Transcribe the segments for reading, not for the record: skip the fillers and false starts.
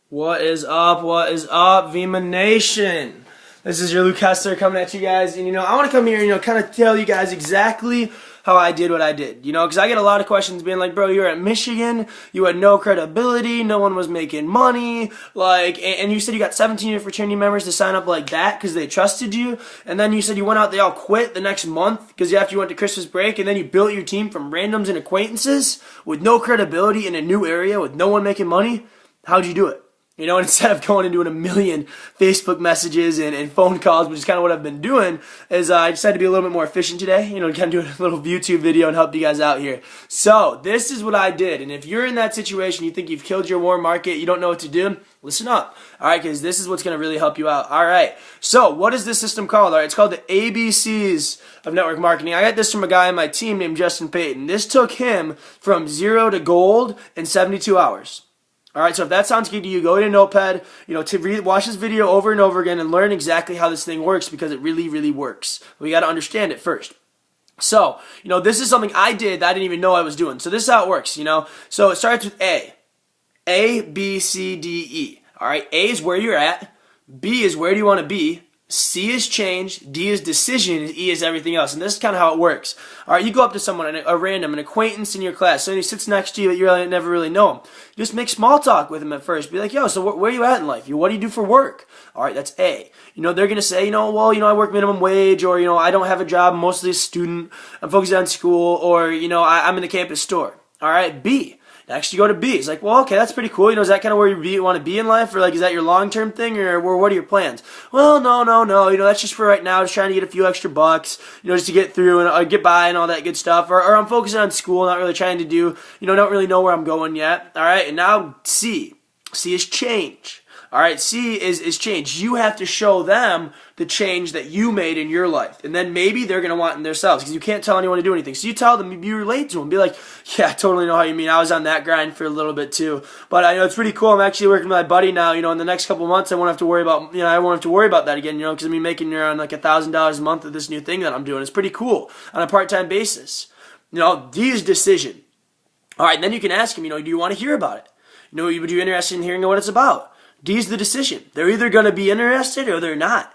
What is up? What is up, Vima Nation? This is your Luke Hessler coming at you guys, and I want to come here and kind of tell you guys exactly how I did what I did, because I get a lot of questions being like, bro, you're at Michigan, you had no credibility, no one was making money, and you said you got 17 of your fraternity members to sign up like that because they trusted you, and then you said you went out, they all quit the next month because after you went to Christmas break, and then you built your team from randoms and acquaintances with no credibility in a new area with no one making money. How'd you do it? Instead of going and doing a million Facebook messages and phone calls, which is kind of what I've been doing, is I decided to be a little bit more efficient today, kind of do a little YouTube video and help you guys out here. So, this is what I did, and if you're in that situation, you think you've killed your warm market, you don't know what to do, listen up, alright, because this is what's going to really help you out. Alright, so what is this system called? Alright, it's called the ABCs of network marketing. I got this from a guy on my team named Justin Payton. This took him from 0 to gold in 72 hours. Alright, so if that sounds good to you, go to Notepad, watch this video over and over again and learn exactly how this thing works because it really, really works. We got to understand it first. So, this is something I did that I didn't even know I was doing. So this is how it works, So it starts with A. A, B, C, D, E. Alright, A is where you're at, B is where do you want to be, C is change, D is decision, and E is everything else. And this is kind of how it works. Alright, you go up to someone, a random, an acquaintance in your class, somebody who sits next to you that you really never really know him. Just make small talk with him at first. Be like, yo, so where are you at in life? What do you do for work? Alright, that's A. They're going to say, I work minimum wage, or, I don't have a job, I'm mostly a student, I'm focused on school, or, I'm in the campus store. Alright, B. Next you go to B. It's like, well, okay, that's pretty cool. Is that kind of where you want to be in life? Or is that your long-term thing? Or what are your plans? Well, no. That's just for right now. Just trying to get a few extra bucks, just to get through and get by and all that good stuff. Or I'm focusing on school, not really trying to do, don't really know where I'm going yet. All right, and now C. C is change. All right, C is change. You have to show them the change that you made in your life. And then maybe they're going to want it in themselves because you can't tell anyone to do anything. So you tell them, you relate to them. Be like, yeah, I totally know how you mean. I was on that grind for a little bit too. But I know it's pretty cool. I'm actually working with my buddy now. In the next couple months, I won't have to worry about, I won't have to worry about that again, because I'm making around like $1,000 a month with this new thing that I'm doing. It's pretty cool on a part-time basis. D is decision. All right, then you can ask them, do you want to hear about it? Would you be interested in hearing what it's about? D's the decision. They're either going to be interested or they're not.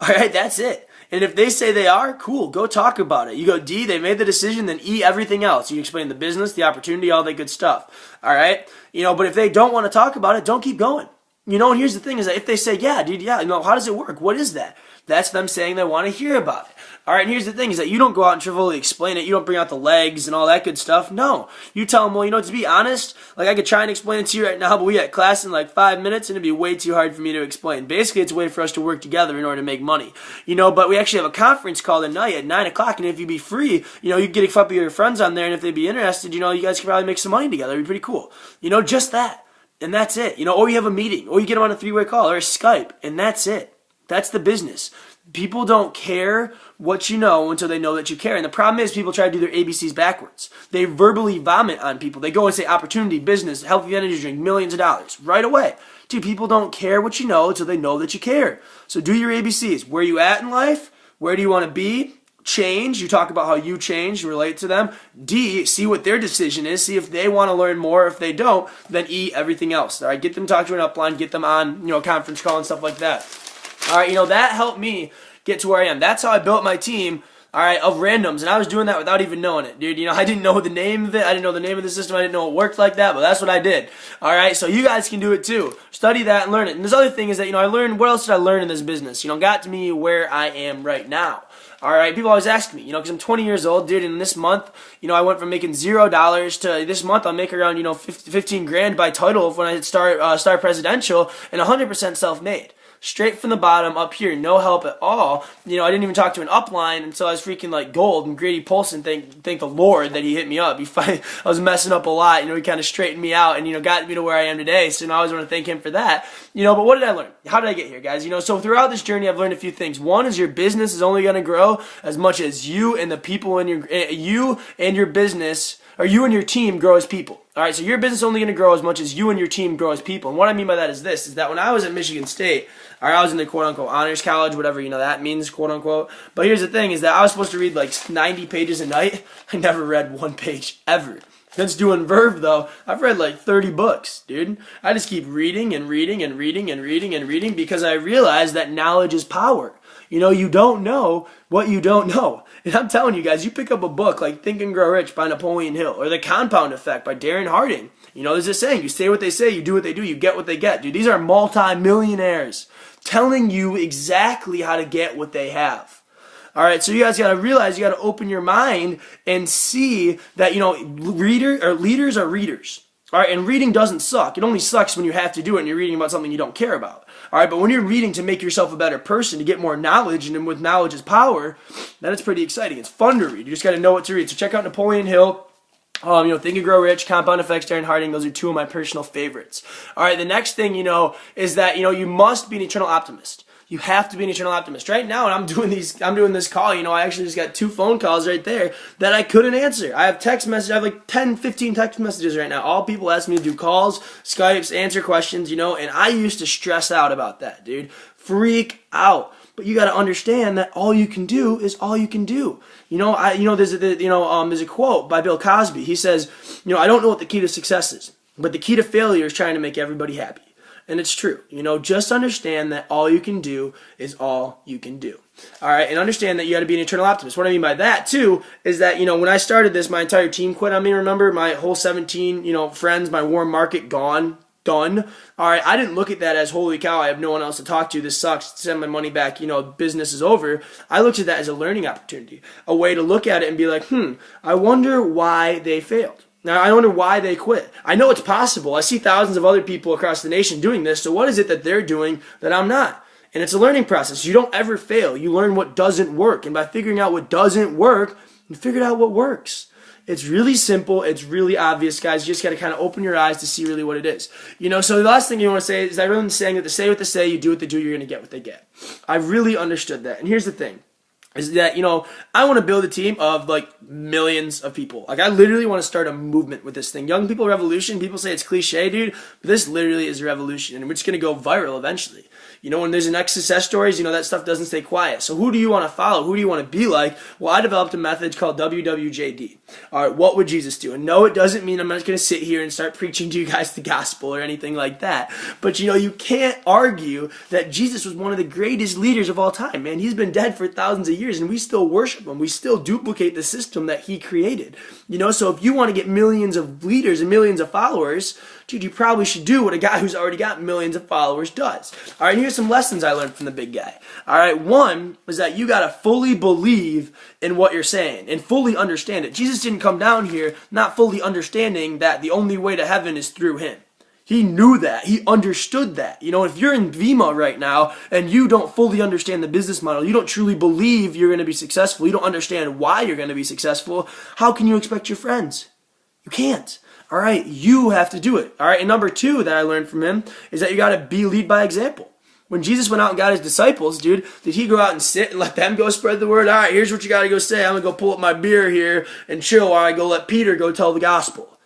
Alright, that's it. And if they say they are, cool, go talk about it. You go D, they made the decision, then E, everything else. You explain the business, the opportunity, all that good stuff. Alright? But if they don't want to talk about it, don't keep going. And here's the thing is that if they say, yeah, dude, yeah, how does it work? What is that? That's them saying they want to hear about it. Alright, and here's the thing is that you don't go out and trivially explain it. You don't bring out the legs and all that good stuff. No. You tell them, well, to be honest, I could try and explain it to you right now, but we got class in 5 minutes and it'd be way too hard for me to explain. Basically, it's a way for us to work together in order to make money. But we actually have a conference call at night at 9 o'clock, and if you'd be free, you could get a couple of your friends on there, and if they'd be interested, you guys could probably make some money together. It'd be pretty cool. Just that. And that's it. Or you have a meeting, or you get them on a 3-way call, or a Skype, and that's it. That's the business. People don't care what you know until they know that you care. And the problem is people try to do their ABCs backwards. They verbally vomit on people. They go and say opportunity, business, healthy energy drink, millions of dollars right away. Dude, people don't care what you know until they know that you care. So do your ABCs. Where are you at in life? Where do you want to be? Change. You talk about how you change, relate to them. D, see what their decision is. See if they want to learn more. If they don't, then E, everything else. All right, get them to talk to an upline. Get them on, a conference call and stuff like that. Alright, that helped me get to where I am. That's how I built my team, alright, of randoms. And I was doing that without even knowing it, dude. I didn't know the name of it. I didn't know the name of the system. I didn't know it worked like that, but that's what I did. Alright, so you guys can do it too. Study that and learn it. And this other thing is that, I learned, what else did I learn in this business? Got to me where I am right now. Alright, people always ask me, because I'm 20 years old, dude, and this month, I went from making $0 to this month I'll make around, 15 grand by title when I start presidential, and 100% self-made. Straight from the bottom up here, no help at all. I didn't even talk to an upline until I was freaking gold. And Grady Polson, thank the Lord that he hit me up. I was messing up a lot. He kind of straightened me out and got me to where I am today. So I always want to thank him for that. But what did I learn? How did I get here, guys? So throughout this journey, I've learned a few things. One is your business is only going to grow as much as you and the people in your business, or you and your team grow as people. Alright, so your business is only going to grow as much as you and your team grow as people. And what I mean by that is this, is that when I was at Michigan State, I was in the quote-unquote honors college, whatever that means, quote-unquote. But here's the thing, is that I was supposed to read 90 pages a night. I never read one page, ever. Since doing Verve, though, I've read like 30 books, dude. I just keep reading and reading and reading and reading and reading because I realize that knowledge is power. You know, you don't know what you don't know. And I'm telling you guys, you pick up a book like Think and Grow Rich by Napoleon Hill or The Compound Effect by Darren Harding. You know, there's this saying, you say what they say, you do what they do, you get what they get. Dude, these are multi-millionaires telling you exactly how to get what they have. All right, so you guys got to realize, you got to open your mind and see that, you know, leaders are readers. All right, and reading doesn't suck. It only sucks when you have to do it and you're reading about something you don't care about. All right, but when you're reading to make yourself a better person, to get more knowledge, and then with knowledge is power, then it's pretty exciting. It's fun to read. You just got to know what to read. So check out Napoleon Hill. You know, Think and Grow Rich, Compound Effects, Darren Harding. Those are two of my personal favorites. All right, the next thing, you know, is that, you know, you must be an eternal optimist. You have to be an eternal optimist. Right now, and I'm doing this call, you know, I actually just got 2 phone calls right there that I couldn't answer. I have text messages, I have like 10, 15 text messages right now. All people ask me to do calls, Skypes, answer questions, you know, and I used to stress out about that, dude. Freak out. But you got to understand that all you can do is all you can do. You know, there's a quote by Bill Cosby. He says, you know, I don't know what the key to success is, but the key to failure is trying to make everybody happy. And it's true. You know, just understand that all you can do is all you can do. All right, and understand that you got to be an eternal optimist. What I mean by that, too, is that, you know, when I started this, my entire team quit on me, remember? My whole 17, you know, friends, my warm market gone, done. All right, I didn't look at that as, holy cow, I have no one else to talk to. This sucks. Send my money back. You know, business is over. I looked at that as a learning opportunity, a way to look at it and be like, I wonder why they failed. Now, I wonder why they quit. I know it's possible. I see thousands of other people across the nation doing this, so what is it that they're doing that I'm not? And it's a learning process. You don't ever fail. You learn what doesn't work, and by figuring out what doesn't work, you figure out what works. It's really simple. It's really obvious, guys. You just got to kind of open your eyes to see really what it is. You know, so the last thing you want to say is that everyone's saying that they say what they say, you do what they do, you're going to get what they get. I really understood that. And here's the thing. Is that, you know, I want to build a team of like millions of people. Like, I literally want to start a movement with this thing. Young people revolution. People say it's cliche, dude, but this literally is a revolution, and we're just going to go viral eventually. You know, when there's an next success stories, you know, that stuff doesn't stay quiet. So who do you want to follow? Who do you want to be like? Well, I developed a method called WWJD. All right, what would Jesus do? And no, it doesn't mean I'm not going to sit here and start preaching to you guys the gospel or anything like that. But, you know, you can't argue that Jesus was one of the greatest leaders of all time, man. He's been dead for thousands of years, and we still worship him. We still duplicate the system that he created. You know, so if you want to get millions of leaders and millions of followers, dude, you probably should do what a guy who's already got millions of followers does. All right, here's some lessons I learned from the big guy. All right, one is that you got to fully believe in what you're saying and fully understand it. Jesus didn't come down here not fully understanding that the only way to heaven is through him. He knew that. He understood that. You know, if you're in Vima right now and you don't fully understand the business model, you don't truly believe you're going to be successful, you don't understand why you're going to be successful, how can you expect your friends? You can't. All right, you have to do it. All right, and number 2 that I learned from him is that you got to lead by example. When Jesus went out and got his disciples, dude, did he go out and sit and let them go spread the word? All right, here's what you got to go say. I'm going to go pull up my beer here and chill while I go let Peter go tell the gospel.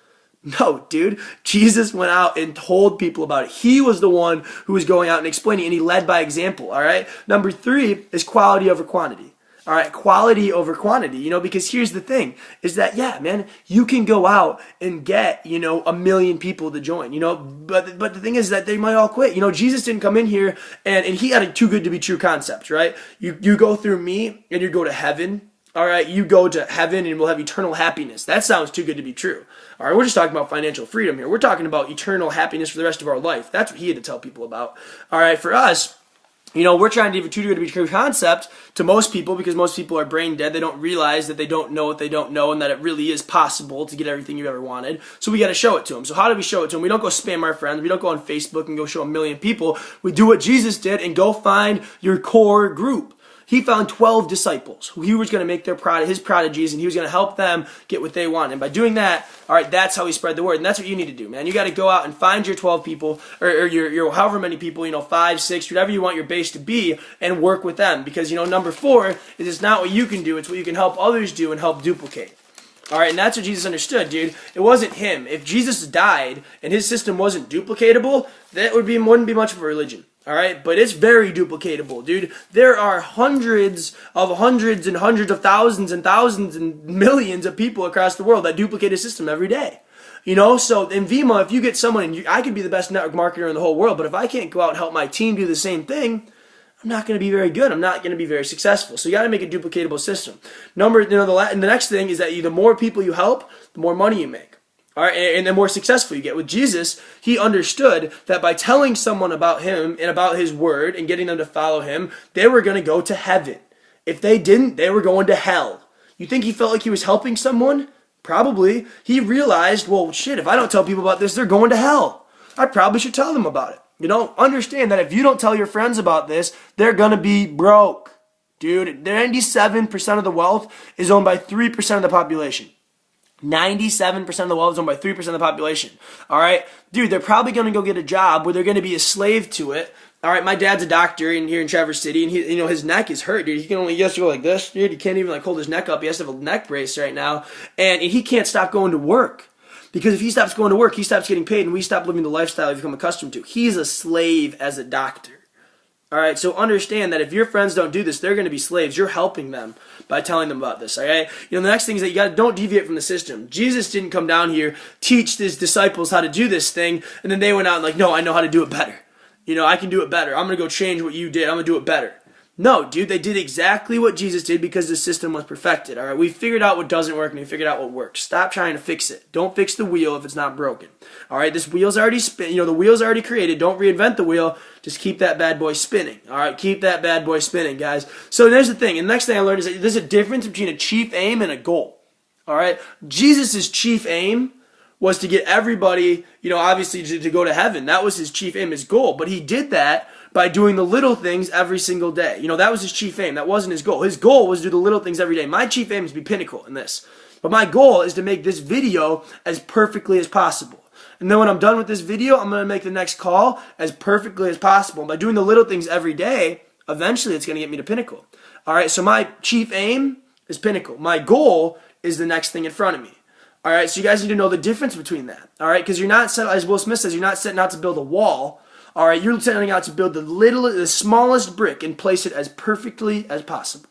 No, dude. Jesus went out and told people about it. He was the one who was going out and explaining, and he led by example, all right? Number 3 is quality over quantity. All right, quality over quantity, you know, because here's the thing, is that, yeah, man, you can go out and get, you know, 1 million people to join, you know, but the thing is that they might all quit. You know, Jesus didn't come in here and he had a too good to be true concept, right? You go through me and you go to heaven. All right, you go to heaven and we'll have eternal happiness. That sounds too good to be true. All right, we're just talking about financial freedom here. We're talking about eternal happiness for the rest of our life. That's what he had to tell people about. All right, for us, you know, we're trying to give a too good to be true concept to most people because most people are brain dead. They don't realize that they don't know what they don't know and that it really is possible to get everything you've ever wanted. So we got to show it to them. So how do we show it to them? We don't go spam our friends. We don't go on Facebook and go show 1 million people. We do what Jesus did and go find your core group. He found 12 disciples who he was going to make his prodigies, and he was going to help them get what they want. And by doing that, all right, that's how he spread the word. And that's what you need to do, man. You got to go out and find your 12 people, or your however many people, you know, 5, 6, whatever you want your base to be, and work with them. Because, you know, number 4 is it's not what you can do, it's what you can help others do and help duplicate. All right, and that's what Jesus understood, dude. It wasn't him. If Jesus died and his system wasn't duplicatable, that wouldn't be much of a religion. All right, but it's very duplicatable, dude. There are hundreds and hundreds of thousands and millions of people across the world that duplicate a system every day. You know, so in Vima, if you get someone, and I could be the best network marketer in the whole world, but if I can't go out and help my team do the same thing, I'm not going to be very good. I'm not going to be very successful. So you got to make a duplicatable system. The next thing is that the more people you help, the more money you make. All right, and the more successful you get. With Jesus, he understood that by telling someone about him and about his word and getting them to follow him, they were going to go to heaven. If they didn't, they were going to hell. You think he felt like he was helping someone? Probably. He realized, well, shit, if I don't tell people about this, they're going to hell. I probably should tell them about it. You know, understand that if you don't tell your friends about this, they're going to be broke. Dude, 97% of the wealth is owned by 3% of the population. 97% of the wealth is owned by 3% of the population. All right? Dude, they're probably going to go get a job where they're going to be a slave to it. All right, my dad's a doctor here in Traverse City, and his neck is hurt, dude. He has to go like this, dude. He can't even hold his neck up. He has to have a neck brace right now, and he can't stop going to work. Because if he stops going to work, he stops getting paid, and we stop living the lifestyle we've become accustomed to. He's a slave as a doctor. All right, so understand that if your friends don't do this, they're going to be slaves. You're helping them by telling them about this, all right? The next thing is that don't deviate from the system. Jesus didn't come down here, teach his disciples how to do this thing, and then they went out and no, I know how to do it better. I can do it better. I'm going to go change what you did. I'm going to do it better. No, dude, they did exactly what Jesus did because the system was perfected, all right? We figured out what doesn't work, and we figured out what works. Stop trying to fix it. Don't fix the wheel if it's not broken, all right? This wheel's already the wheel's already created. Don't reinvent the wheel. Just keep that bad boy spinning, all right? Keep that bad boy spinning, guys. So there's the thing, and the next thing I learned is that there's a difference between a chief aim and a goal, all right? Jesus' chief aim was to get everybody, obviously to go to heaven. That was his chief aim, his goal, but he did that by doing the little things every single day. That was his chief aim. That wasn't his goal. His goal was to do the little things every day. My chief aim is to be pinnacle in this. But my goal is to make this video as perfectly as possible. And then when I'm done with this video, I'm going to make the next call as perfectly as possible. And by doing the little things every day, eventually it's going to get me to pinnacle. All right, so my chief aim is pinnacle. My goal is the next thing in front of me. All right, so you guys need to know the difference between that. All right, because you're not set, as Will Smith says, you're not setting out to build a wall. All right, you're setting out to build the smallest brick and place it as perfectly as possible.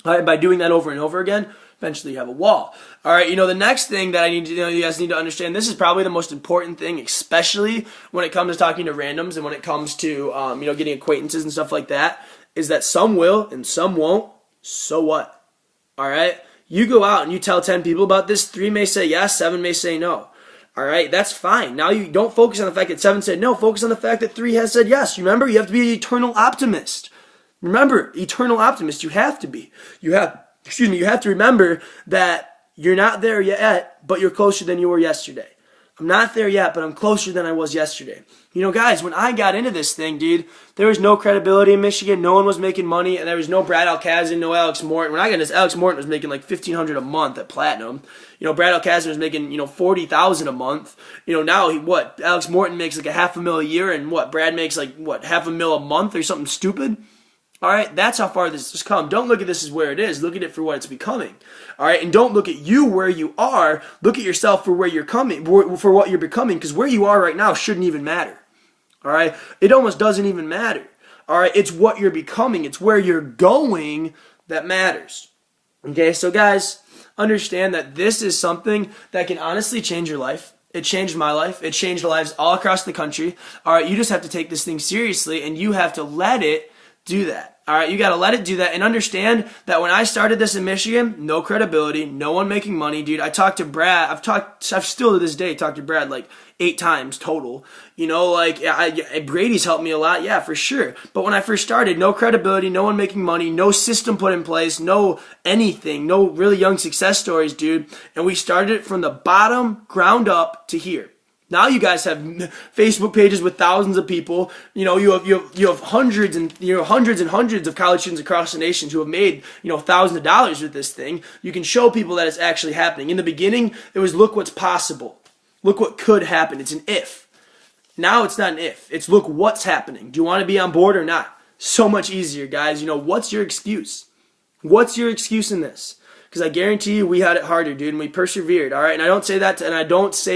All right, by doing that over and over again, eventually you have a wall. All right, the next thing that you guys need to understand, this is probably the most important thing, especially when it comes to talking to randoms and when it comes to, getting acquaintances and stuff like that, is that some will and some won't. So what? All right, you go out and you tell 10 people about this, 3 may say yes, 7 may say no. All right, that's fine. Now you don't focus on the fact that 7 said no. Focus on the fact that 3 has said yes. Remember, you have to be an eternal optimist. Remember, eternal optimist. You have to be. You have to remember that you're not there yet, but you're closer than you were yesterday. I'm not there yet, but I'm closer than I was yesterday. Guys, when I got into this thing, dude, there was no credibility in Michigan. No one was making money, and there was no Brad Alcazan, no Alex Morton. When I got this, Alex Morton was making like $1,500 a month at Platinum. Brad Alcazan was making, $40,000 a month. Now Alex Morton makes like $500,000 a year, and Brad makes like $500,000 a month or something stupid. All right, that's how far this has come. Don't look at this as where it is. Look at it for what it's becoming. All right, and don't look at you where you are. Look at yourself for where you're coming, for what you're becoming, because where you are right now shouldn't even matter. All right, it almost doesn't even matter. All right, it's what you're becoming. It's where you're going that matters. Okay, so guys, understand that this is something that can honestly change your life. It changed my life. It changed lives all across the country. All right, you just have to take this thing seriously, and you have to let it do that. All right, you got to let it do that and understand that when I started this in Michigan, no credibility, no one making money, dude. I talked to Brad. I've still to this day talked to Brad like 8 times total. Brady's helped me a lot, yeah, for sure. But when I first started, no credibility, no one making money, no system put in place, no anything, no really young success stories, dude. And we started it from the bottom, ground up to here. Now you guys have Facebook pages with thousands of people. You have hundreds and hundreds of college students across the nation who have made thousands of dollars with this thing. You can show people that it's actually happening. In the beginning, it was look what's possible, look what could happen. It's an if. Now it's not an if. It's look what's happening. Do you want to be on board or not? So much easier, guys. What's your excuse? What's your excuse in this? because I guarantee you we had it harder, dude, and we persevered, all right? And I don't say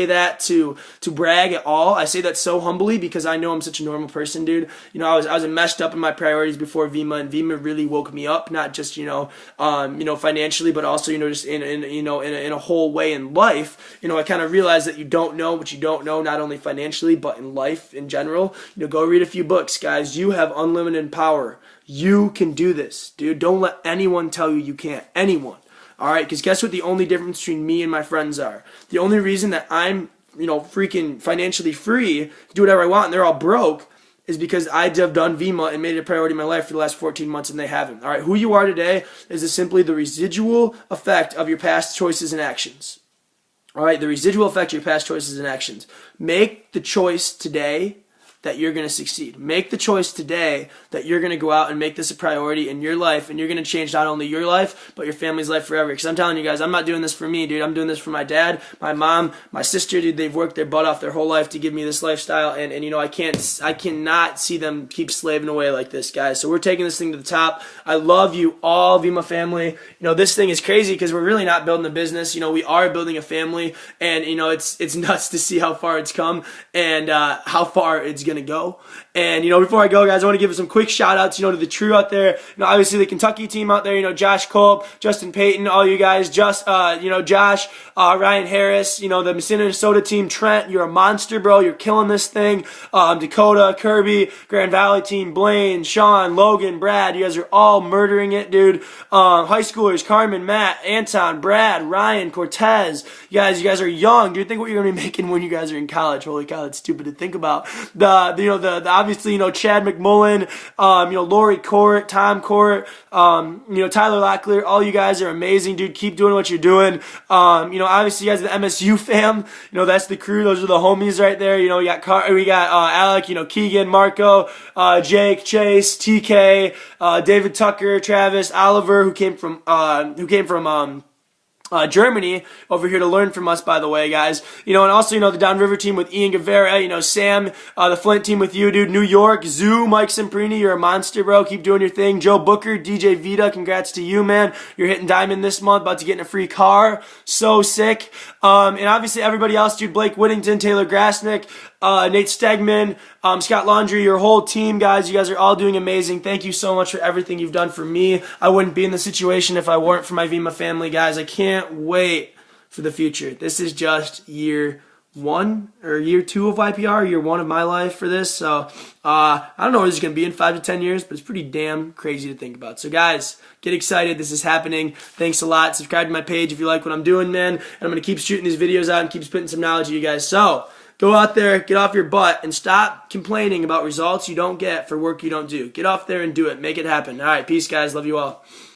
that to brag at all. I say that so humbly because I know I'm such a normal person, dude. You know, I was messed up in my priorities before Vima, and Vima really woke me up, not just, financially, but also, just in a whole way in life. I kind of realized that you don't know what you don't know, not only financially, but in life in general. Go read a few books, guys. You have unlimited power. You can do this, dude. Don't let anyone tell you you can't. Anyone. All right? Because guess what the only difference between me and my friends are? The only reason that I'm, freaking financially free, do whatever I want, and they're all broke, is because I have done Vima and made it a priority in my life for the last 14 months, and they haven't. All right? Who you are today is simply the residual effect of your past choices and actions. All right? The residual effect of your past choices and actions. Make the choice today that you're going to succeed. Make the choice today that you're going to go out and make this a priority in your life, and you're going to change not only your life, but your family's life forever. Because I'm telling you guys, I'm not doing this for me, dude. I'm doing this for my dad, my mom, my sister, dude. They've worked their butt off their whole life to give me this lifestyle, and I cannot see them keep slaving away like this, guys. So we're taking this thing to the top. I love you all, Vima family. This thing is crazy because we're really not building a business. We are building a family, and it's nuts to see how far it's come and how far it's going to go. And before I go, guys, I want to give some quick shout outs to the crew out there. Obviously the Kentucky team out there, Josh Culp, Justin Payton, all you guys, Josh, Ryan Harris, the Minnesota team, Trent, you're a monster, bro. You're killing this thing. Dakota, Kirby, Grand Valley team, Blaine, Sean, Logan, Brad, you guys are all murdering it, dude. High schoolers, Carmen, Matt, Anton, Brad, Ryan, Cortez, you guys are young, dude. Think what you're gonna be making when you guys are in college. Holy cow, that's stupid to think about. Obviously, Chad McMullen, Lori Court, Tom Court, Tyler Locklear, all you guys are amazing, dude. Keep doing what you're doing. Obviously, you guys are the MSU fam. That's the crew. Those are the homies right there. We got Alec, Keegan, Marco, Jake, Chase, TK, David Tucker, Travis, Oliver, who came from Germany over here to learn from us, by the way, guys. And also, the Downriver team with Ian Guevara, Sam, the Flint team with you, dude. New York, Zoo, Mike Semprini, you're a monster, bro. Keep doing your thing. Joe Booker, DJ Vita, congrats to you, man. You're hitting diamond this month, about to get in a free car. So sick. And obviously everybody else, dude. Blake Whittington, Taylor Grasnick, Nate Stegman, Scott Laundry, your whole team, guys. You guys are all doing amazing. Thank you so much for everything you've done for me. I wouldn't be in this situation if I weren't for my Vima family, guys. I can't wait for the future. This is just year 1 or year 2 of YPR, year 1 of my life for this. So I don't know where this is going to be in 5 to 10 years, but it's pretty damn crazy to think about. So guys, get excited. This is happening. Thanks a lot. Subscribe to my page if you like what I'm doing, man. And I'm going to keep shooting these videos out and keep spitting some knowledge to you guys. So go out there, get off your butt, and stop complaining about results you don't get for work you don't do. Get off there and do it. Make it happen. All right, peace, guys. Love you all.